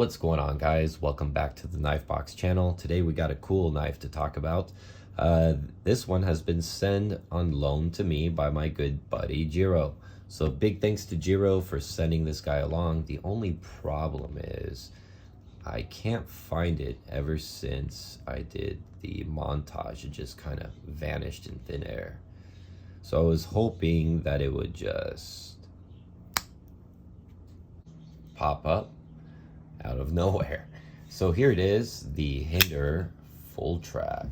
What's going on, guys? Welcome back to the Knife Box channel. Today we got a cool knife to talk about. This one has been sent on loan to me by my good buddy Jiro. So big thanks to Jiro for sending this guy along. The only problem is I can't find it ever since I did the montage. It just kind of vanished in thin air. So I was hoping that it would just pop up out of nowhere. So here it is, the Hinderer full track.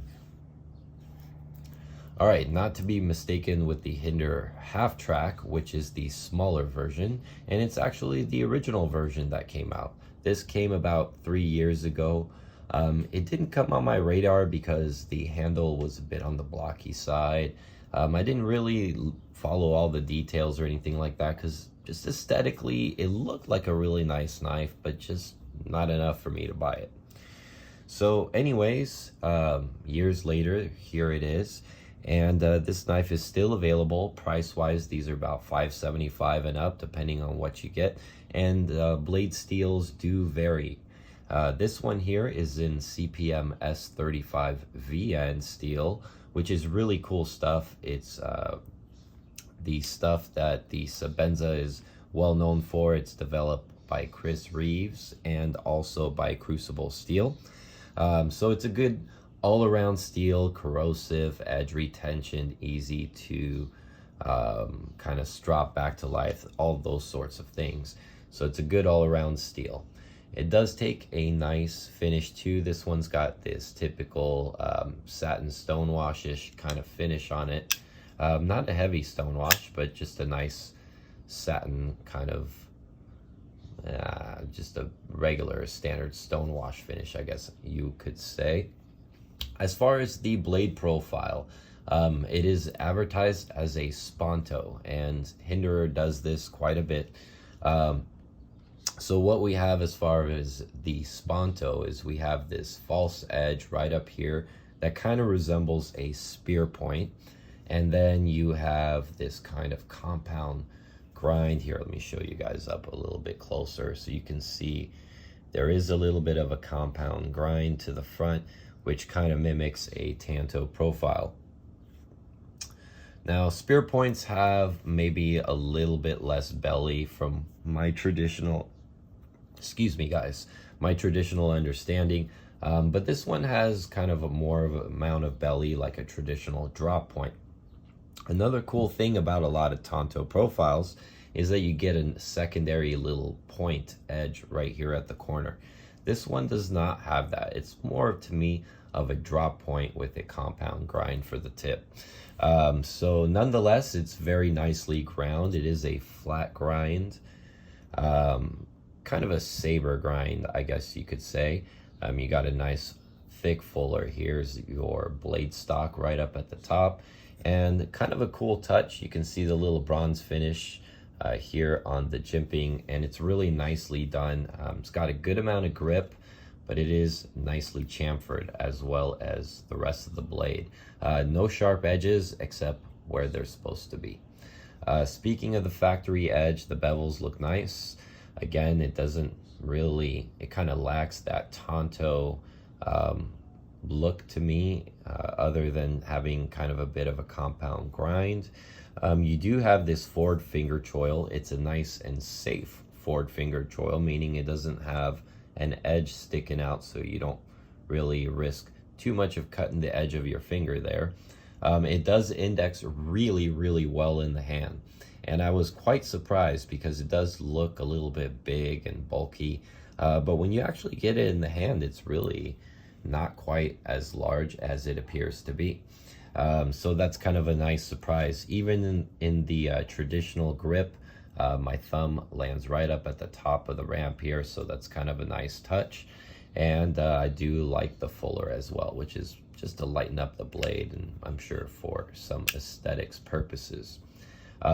All right, not to be mistaken with the Hinderer half track, which is the smaller version, and it's actually the original version that came out. This came about 3 years ago. It didn't come on my radar because the handle was a bit on the blocky side. I didn't really follow all the details or anything like that because just aesthetically it looked like a really nice knife, but just not enough for me to buy it. So anyways, years later, here it is, and this knife is still available. Price wise, these are about $5.75 and up depending on what you get, and blade steels do vary. This one here is in CPM S35 VN steel, which is really cool stuff. It's the stuff that the Sebenza is well known for. It's developed by Chris Reeves and also by Crucible Steel. So it's a good all-around steel, corrosive, edge retention, easy to kind of strop back to life, all those sorts of things. So it's a good all-around steel. It does take a nice finish too. This one's got this typical satin stonewash-ish kind of finish on it. Not a heavy stonewash, but just a nice satin kind of just a regular standard stonewash finish, I guess you could say. As far as the blade profile, it is advertised as a Sponto, and Hinderer does this quite a bit. So what we have as far as the Sponto is we have this false edge right up here that kind of resembles a spear point, and then you have this kind of compound grind here. Let me show you guys up a little bit closer so you can see there is a little bit of a compound grind to the front, which kind of mimics a Tanto profile. Now, spear points have maybe a little bit less belly from my traditional, excuse me guys, my traditional understanding, but this one has kind of a more of an amount of belly like a traditional drop point. Another cool thing about a lot of Tanto profiles is that you get a secondary little point edge right here at the corner. This one does not have that. It's more to me of a drop point with a compound grind for the tip. So nonetheless, it's very nicely ground. It is a flat grind, kind of a saber grind, I guess you could say. You got a nice thick fuller. Here's your blade stock right up at the top, and kind of a cool touch. You can see the little bronze finish here on the jimping, and it's really nicely done. It's got a good amount of grip, but it is nicely chamfered as well as the rest of the blade. No sharp edges except where they're supposed to be. Speaking of the factory edge, the bevels look nice. Again, it doesn't really, it kind of lacks that Tanto look to me, other than having kind of a bit of a compound grind. You do have this forward finger choil. It's a nice and safe forward finger choil, meaning it doesn't have an edge sticking out, so you don't really risk too much of cutting the edge of your finger there. It does index really well in the hand, and I was quite surprised because it does look a little bit big and bulky, but when you actually get it in the hand, it's really not quite as large as it appears to be. So that's kind of a nice surprise. Even in the traditional grip, my thumb lands right up at the top of the ramp here, so that's kind of a nice touch. And I do like the fuller as well, which is just to lighten up the blade, and I'm sure for some aesthetics purposes.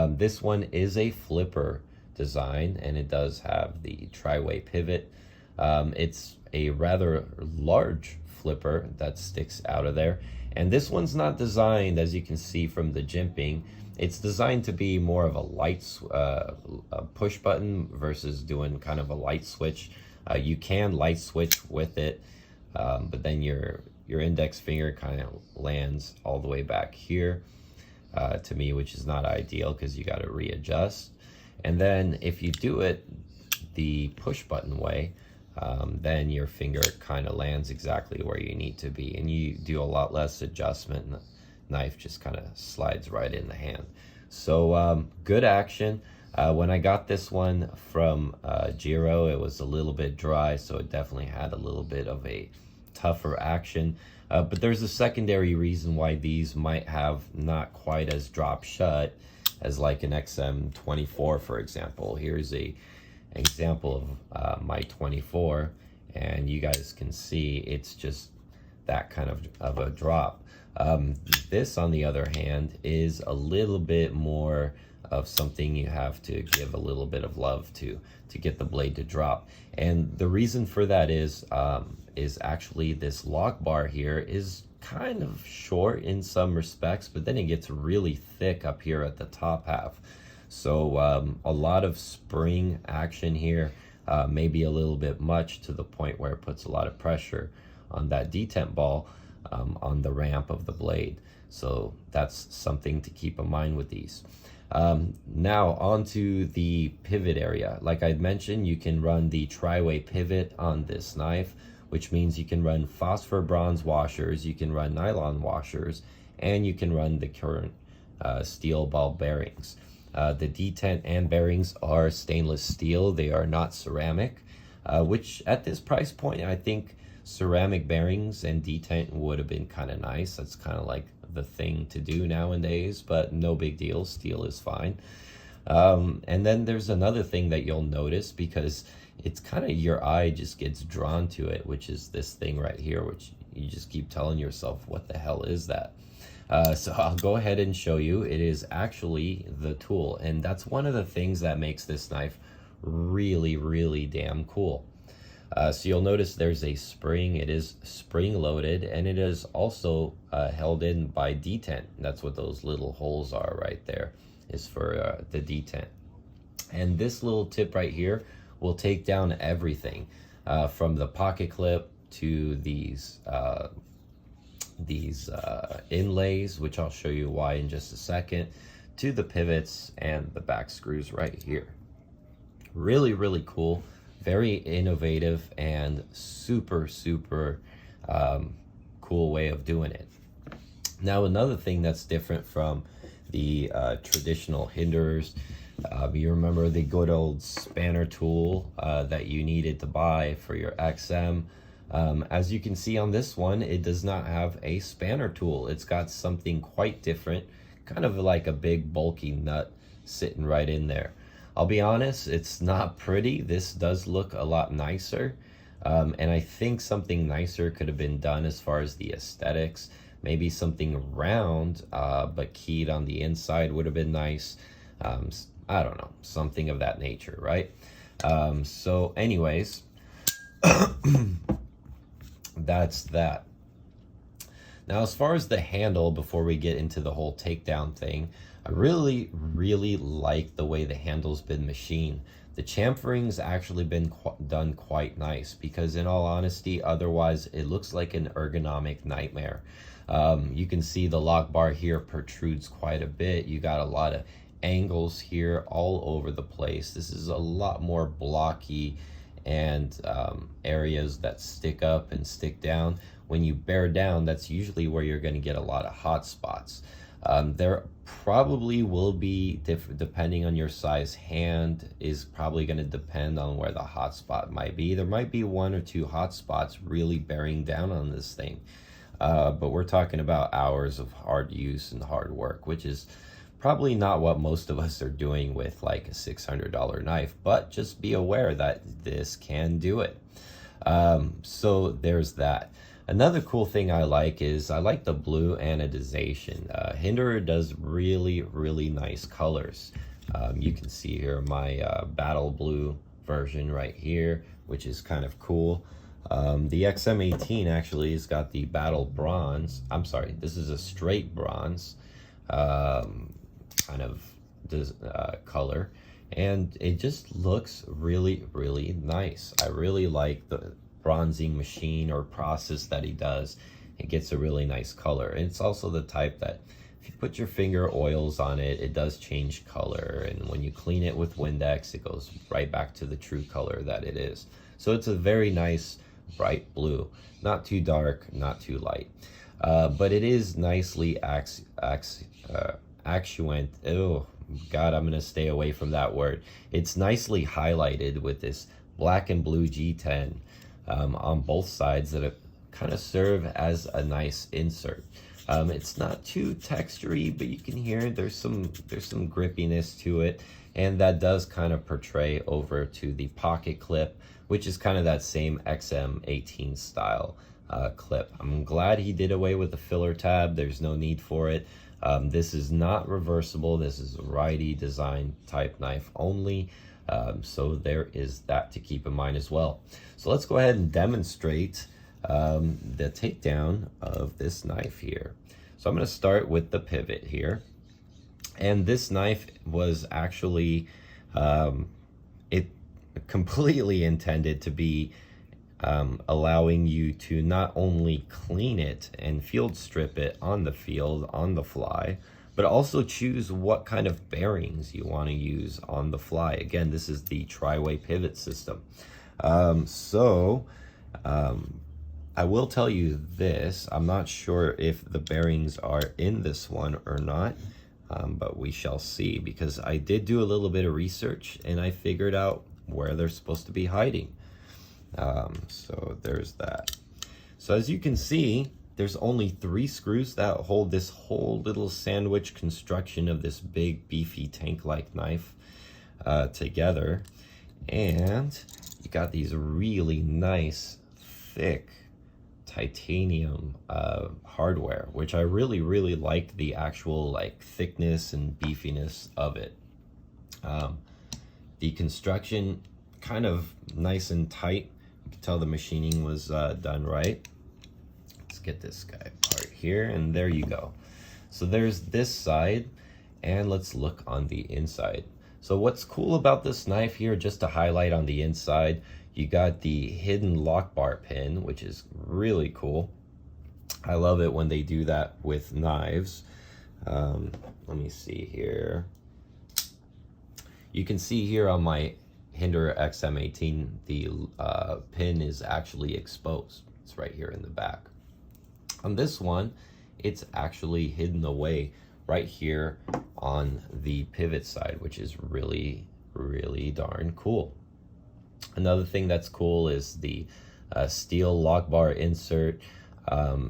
This one is a flipper design, and it does have the tri-way pivot. It's a rather large flipper that sticks out of there, and this one's not designed, as you can see from the jimping, it's designed to be more of a light a push button versus doing kind of a light switch. You can light switch with it, but then your index finger kind of lands all the way back here to me, which is not ideal because you got to readjust. And then if you do it the push button way, then your finger kind of lands exactly where you need to be, and you do a lot less adjustment, and the knife just kind of slides right in the hand. So good action. When I got this one from Jiro, it was a little bit dry, so it definitely had a little bit of a tougher action. But there's a secondary reason why these might have not quite as drop shut as like an XM24, for example. Here's a example of my 24, and you guys can see it's just that kind of a drop. This, on the other hand, is a little bit more of something you have to give a little bit of love to get the blade to drop. And the reason for that is actually this lock bar here is kind of short in some respects, but then it gets really thick up here at the top half. So a lot of spring action here, maybe a little bit much, to the point where it puts a lot of pressure on that detent ball on the ramp of the blade. So that's something to keep in mind with these. Now onto the pivot area. Like I mentioned, you can run the tri-way pivot on this knife, which means you can run phosphor bronze washers, you can run nylon washers, and you can run the current steel ball bearings. The detent and bearings are stainless steel. They are not ceramic, which at this price point, I think ceramic bearings and detent would have been kind of nice. That's kind of like the thing to do nowadays, but no big deal. Steel is fine. And then there's another thing that you'll notice, because it's kind of, your eye just gets drawn to it, which is this thing right here, which you just keep telling yourself, what the hell is that? So I'll go ahead and show you. It is actually the tool, and that's one of the things that makes this knife really, really damn cool. So you'll notice there's a spring. It is spring loaded, and it is also held in by detent. That's what those little holes are right there, is for the detent. And this little tip right here will take down everything, from the pocket clip to these inlays, which I'll show you why in just a second, to the pivots and the back screws right here. Really, really cool, very innovative, and super, super cool way of doing it. Now, another thing that's different from the traditional Hinderers, you remember the good old spanner tool that you needed to buy for your XM. As you can see on this one, it does not have a spanner tool. It's got something quite different, kind of like a big bulky nut sitting right in there. I'll be honest, it's not pretty. This does look a lot nicer, and I think something nicer could have been done as far as the aesthetics. Maybe something round but keyed on the inside would have been nice. I don't know, something of that nature, right? So anyways, that's that. Now, as far as the handle, before we get into the whole takedown thing, I really, really like the way the handle's been machined. The chamfering's actually been done quite nice, because in all honesty, otherwise it looks like an ergonomic nightmare. You can see the lock bar here protrudes quite a bit. You got a lot of angles here all over the place. This is a lot more blocky, and areas that stick up and stick down. When you bear down, that's usually where you're going to get a lot of hot spots. There probably will be, depending on your size hand, is probably going to depend on where the hot spot might be. There might be 1 or 2 hot spots really bearing down on this thing. But we're talking about hours of hard use and hard work, which is probably not what most of us are doing with like a $600 knife, but just be aware that this can do it. So there's that. Another cool thing I like is I like the blue anodization. Hinderer does really, really nice colors. You can see here my battle blue version right here, which is kind of cool. The XM18 actually has got the battle bronze. I'm sorry, this is a straight bronze kind of color. and it just looks really, really nice. I really like the bronzing machine or process that he does. It gets a really nice color. And it's also the type that if you put your finger oils on it, it does change color. And when you clean it with Windex, it goes right back to the true color that it is. So it's a very nice bright blue, not too dark, not too light. But it is nicely accent. Oh God, I'm gonna stay away from that word. It's nicely highlighted with this black and blue G10 on both sides that kind of serve as a nice insert. It's not too textury, but you can hear there's some grippiness to it, and that does kind of portray over to the pocket clip, which is kind of that same XM18 style clip. I'm glad he did away with the filler tab. There's no need for it. This is not reversible. This is a righty design type knife only. So there is that to keep in mind as well. So let's go ahead and demonstrate the takedown of this knife here. So I'm going to start with the pivot here. And this knife was actually it completely intended to be allowing you to not only clean it and field strip it on the field, on the fly, but also choose what kind of bearings you want to use on the fly. Again, this is the tri-way pivot system. I will tell you this, I'm not sure if the bearings are in this one or not, but we shall see, because I did do a little bit of research and I figured out where they're supposed to be hiding. So there's that. So as you can see, there's only 3 screws that hold this whole little sandwich construction of this big beefy tank-like knife together. And you got these really nice thick titanium hardware, which I really, really liked the actual like thickness and beefiness of it. The construction kind of nice and tight. You can tell the machining was done right. Let's get this guy apart here, and there you go. So there's this side, and let's look on the inside. So what's cool about this knife here, just to highlight on the inside, you got the hidden lock bar pin, which is really cool. I love it when they do that with knives. Let me see here. You can see here on my Hinderer XM18, the pin is actually exposed. It's right here in the back. On this one, it's actually hidden away right here on the pivot side, which is really, really darn cool. Another thing that's cool is the steel lock bar insert.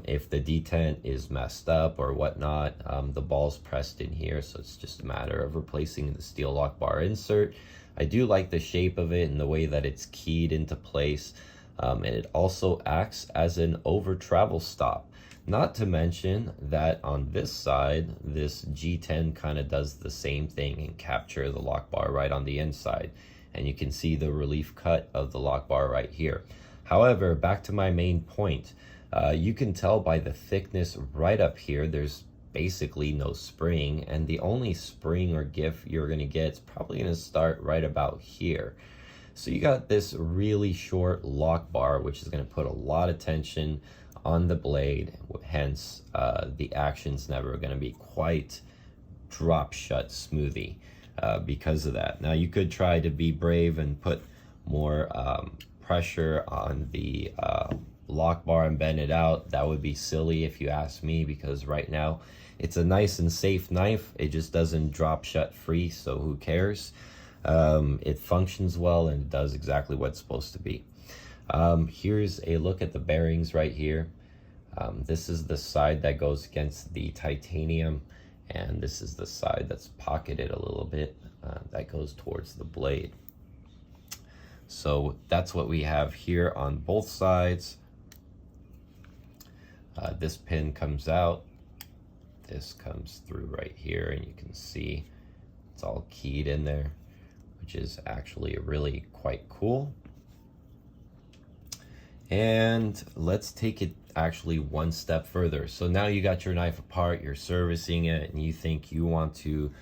If the detent is messed up or whatnot, the ball's pressed in here, so it's just a matter of replacing the steel lock bar insert. I do like the shape of it and the way that it's keyed into place, and it also acts as an over travel stop. Not to mention that on this side, this G10 kind of does the same thing and capture the lock bar right on the inside. And you can see the relief cut of the lock bar right here. However, back to my main point, you can tell by the thickness right up here, there's basically no spring, and the only spring or give you're gonna get is probably gonna start right about here. So you got this really short lock bar, which is gonna put a lot of tension on the blade, hence the action's never gonna be quite drop shut smoothie because of that. Now you could try to be brave and put more pressure on the lock bar and bend it out. That would be silly if you ask me, because right now it's a nice and safe knife. It just doesn't drop shut free, so who cares? It functions well and does exactly what it's supposed to be. Here's a look at the bearings right here. This is the side that goes against the titanium, and this is the side that's pocketed a little bit that goes towards the blade. So that's what we have here on both sides. This pin comes out, this comes through right here, and you can see it's all keyed in there, which is actually really quite cool. And let's take it actually one step further. So now you got your knife apart, you're servicing it, and you think you want to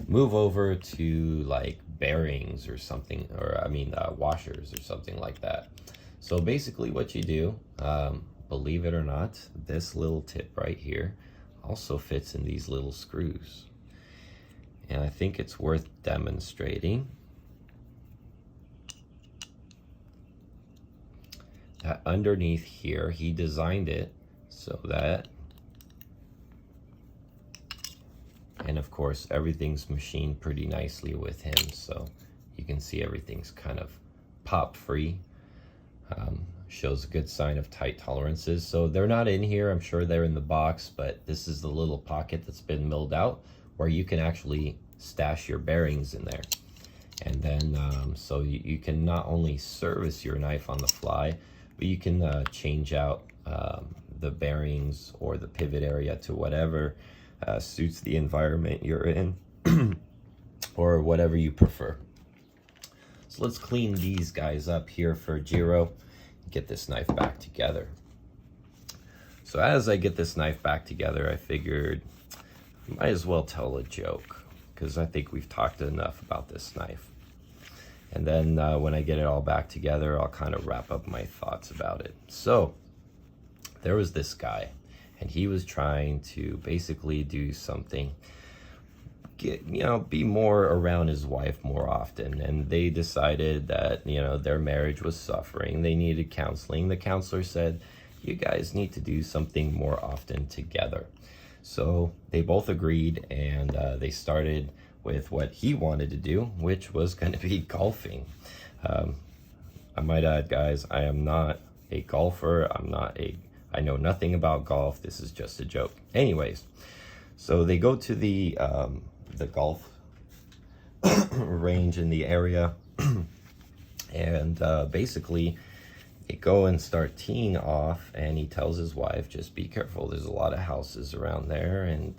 move over to like bearings or something, or I mean washers or something like that. So basically what you do, believe it or not, this little tip right here also fits in these little screws. And I think it's worth demonstrating. That underneath here, he designed it so that, and of course everything's machined pretty nicely with him, so you can see everything's kind of pop free. Shows a good sign of tight tolerances. So they're not in here, I'm sure they're in the box, but this is the little pocket that's been milled out where you can actually stash your bearings in there. And then so you can not only service your knife on the fly, but you can change out the bearings or the pivot area to whatever suits the environment you're in or whatever you prefer. So let's clean these guys up here for Jiro, get this knife back together. So as I get this knife back together, I figured I might as well tell a joke, because I think we've talked enough about this knife. And then when I get it all back together, I'll kind of wrap up my thoughts about it. So there was this guy, and he was trying to basically do something, be more around his wife more often. And they decided that, their marriage was suffering. They needed counseling. The counselor said, you guys need to do something more often together. So they both agreed, and they started with what he wanted to do, which was going to be golfing. I might add, guys, I am not a golfer. I know nothing about golf. This is just a joke. Anyways, so they go to the golf range in the area, and basically they go and start teeing off, and he tells his wife, just be careful. There's a lot of houses around there, and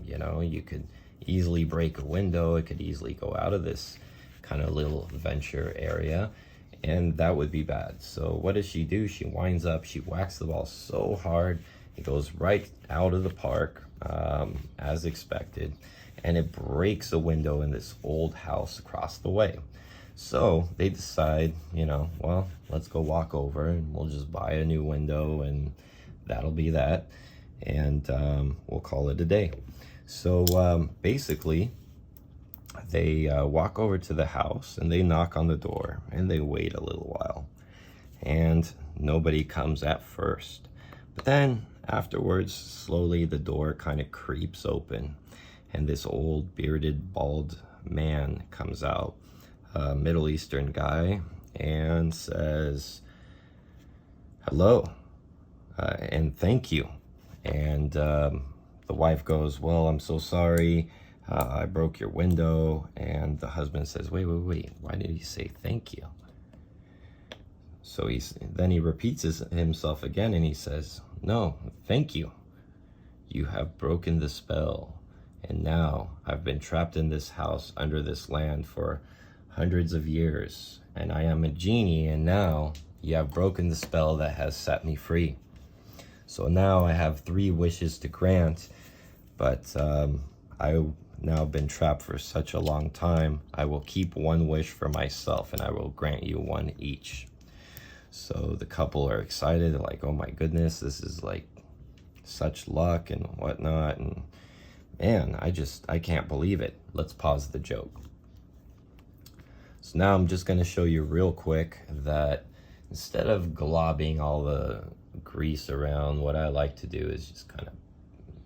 you could easily break a window. It could easily go out of this kind of little venture area, and that would be bad. So what does she do? She winds up, she whacks the ball so hard, it goes right out of the park, as expected, and it breaks a window in this old house across the way. So they decide, well, let's go walk over and we'll just buy a new window, and that'll be that, and we'll call it a day. So basically they walk over to the house, and they knock on the door, and they wait a little while, and nobody comes at first. But then afterwards, slowly the door kind of creeps open, and this old bearded bald man comes out, a Middle Eastern guy, and says, hello, and thank you. And the wife goes, well, I'm so sorry, I broke your window. And the husband says, wait, why did he say thank you? So then he repeats himself again, and he says, no, thank you. You have broken the spell, and now I've been trapped in this house under this land for hundreds of years, and I am a genie, and now you have broken the spell that has set me free. So now I have 3 wishes to grant, but I've now been trapped for such a long time. I will keep 1 wish for myself, and I will grant you 1 each. So the couple are excited. They're like, oh my goodness, this is like such luck and whatnot. And man, I can't believe it. Let's pause the joke. So now I'm just going to show you real quick that instead of globbing all the grease around, what I like to do is just kind of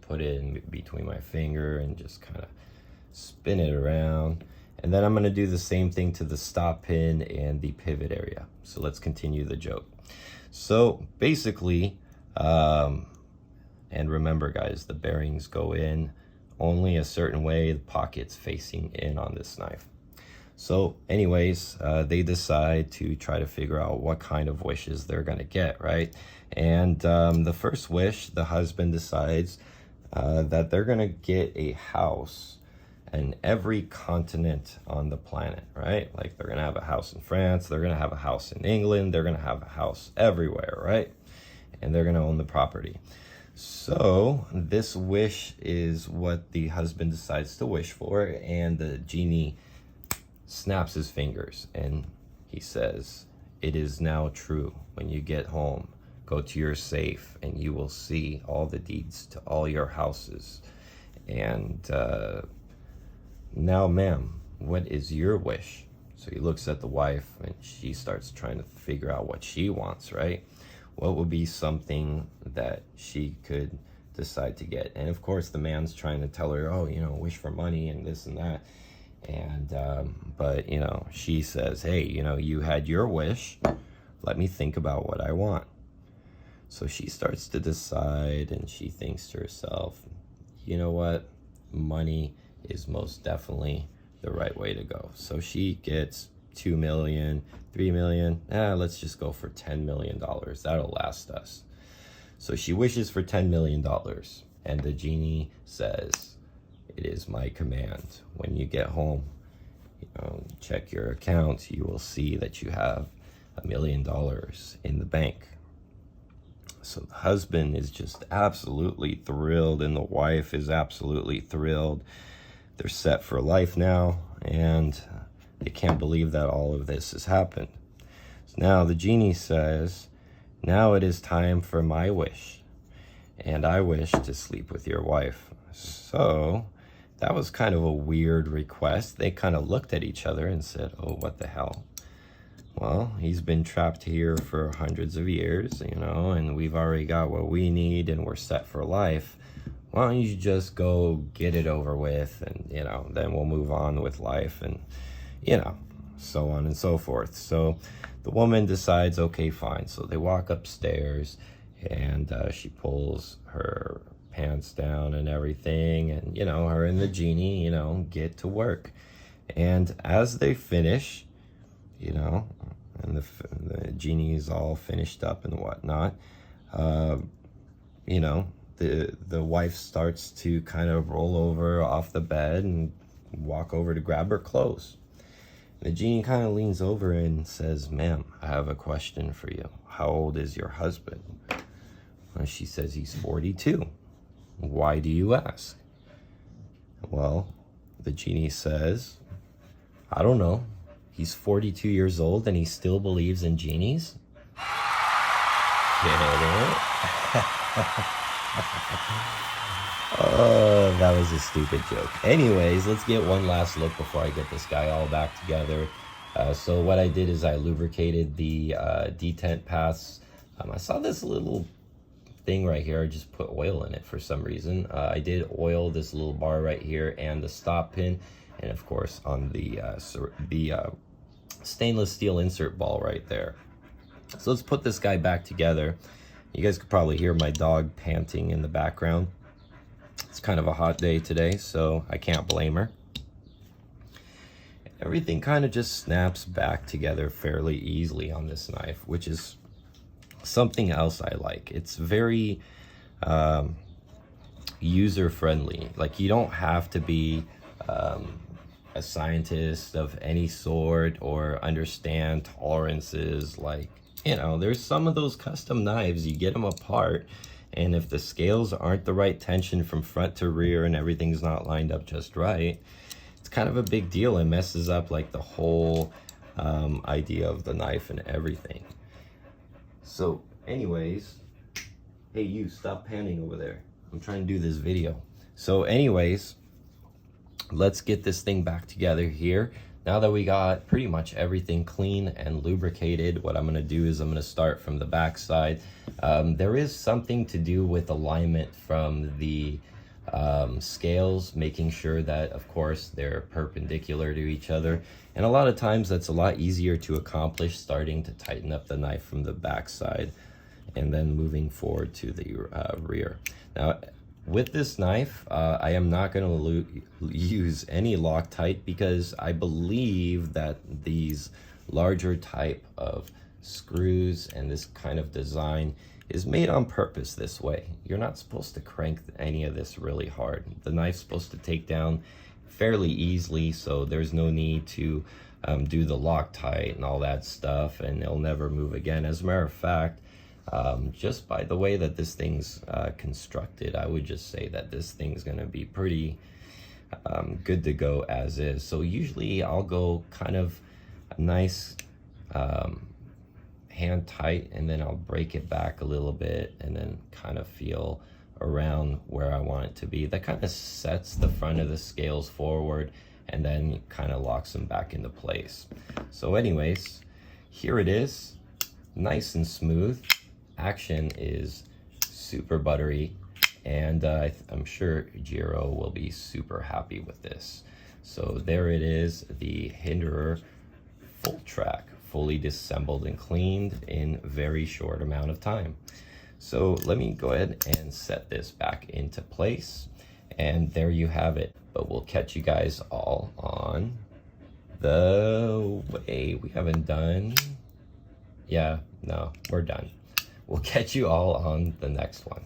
put it in between my finger and just kind of spin it around. And then I'm going to do the same thing to the stop pin and the pivot area. So let's continue the joke. So basically, and remember guys, the bearings go in only a certain way, the pocket's facing in on this knife. So anyways, they decide to try to figure out what kind of wishes they're going to get, right? And the first wish, the husband decides that they're going to get a house in every continent on the planet, right? Like they're going to have a house in France, they're going to have a house in England, they're going to have a house everywhere, right? And they're going to own the property. So this wish is what the husband decides to wish for, and the genie snaps his fingers and he says, "It is now true. When you get home, go to your safe and you will see all the deeds to all your houses. And now, ma'am, what is your wish?" So he looks at the wife and she starts trying to figure out what she wants, right? What would be something that she could decide to get? And of course, the man's trying to tell her, oh, you know, wish for money and this and that. And, but, you know, she says, hey, you know, you had your wish. Let me think about what I want. So she starts to decide and she thinks to herself, you know what? Money is most definitely the right way to go. So she gets 2 million, 3 million. Let's just go for $10 million. That'll last us. So she wishes for $10 million. And the genie says, it is my command. When you get home, you know, check your account. You will see that you have $1 million in the bank. So the husband is just absolutely thrilled and the wife is absolutely thrilled. They're set for life now and they can't believe that all of this has happened. So now the genie says, now it is time for my wish. And I wish to sleep with your wife. So that was kind of a weird request. They kind of looked at each other and said, oh, what the hell? Well, he's been trapped here for hundreds of years, you know, and we've already got what we need and we're set for life. Why don't you just go get it over with and, you know, then we'll move on with life and, you know, so on and so forth. So the woman decides, okay, fine. So they walk upstairs and she pulls her pants down and everything. And, you know, her and the genie, you know, get to work. And as they finish, you know, and the genie is all finished up and whatnot, you know, the wife starts to kind of roll over off the bed and walk over to grab her clothes. The genie kind of leans over and says, ma'am, I have a question for you. How old is your husband? And she says, he's 42. Why do you ask? Well, the genie says, I don't know. He's 42 years old and he still believes in genies? Get it? Oh, that was a stupid joke. Anyways, let's get one last look before I get this guy all back together. So what I did is I lubricated the detent paths. I saw this little thing right here. I just put oil in it for some reason. I did oil this little bar right here and the stop pin. And of course on the stainless steel insert ball right there. So let's put this guy back together. You guys could probably hear my dog panting in the background. It's kind of a hot day today, so I can't blame her. Everything kind of just snaps back together fairly easily on this knife, which is something else I like. It's very user-friendly. Like, you don't have to be a scientist of any sort or understand tolerances. Like, you know, there's some of those custom knives, you get them apart, and if the scales aren't the right tension from front to rear and everything's not lined up just right, it's kind of a big deal. It messes up like the whole idea of the knife and everything. So anyways, hey, you stop panning over there. I'm trying to do this video. So anyways, let's get this thing back together here. Now that we got pretty much everything clean and lubricated, what I'm going to do is I'm going to start from the back side. There is something to do with alignment from the scales, making sure that, of course, they're perpendicular to each other. And a lot of times that's a lot easier to accomplish, starting to tighten up the knife from the back side and then moving forward to the rear. Now, with this knife, I am not going to use any Loctite because I believe that these larger type of screws and this kind of design is made on purpose this way. You're not supposed to crank any of this really hard. The knife's supposed to take down fairly easily, so there's no need to do the Loctite and all that stuff, and it'll never move again. As a matter of fact, just by the way that this thing's constructed, I would just say that this thing's gonna be pretty good to go as is. So usually I'll go kind of nice hand tight, and then I'll break it back a little bit and then kind of feel around where I want it to be. That kind of sets the front of the scales forward and then kind of locks them back into place. So anyways, here it is, nice and smooth. Action is super buttery, and I'm sure Jiro will be super happy with this. So there it is, the Hinderer full track, fully disassembled and cleaned in very short amount of time. So let me go ahead and set this back into place, and there you have it. But we'll catch you guys all on the way. We haven't done, yeah, no, we're done. We'll catch you all on the next one.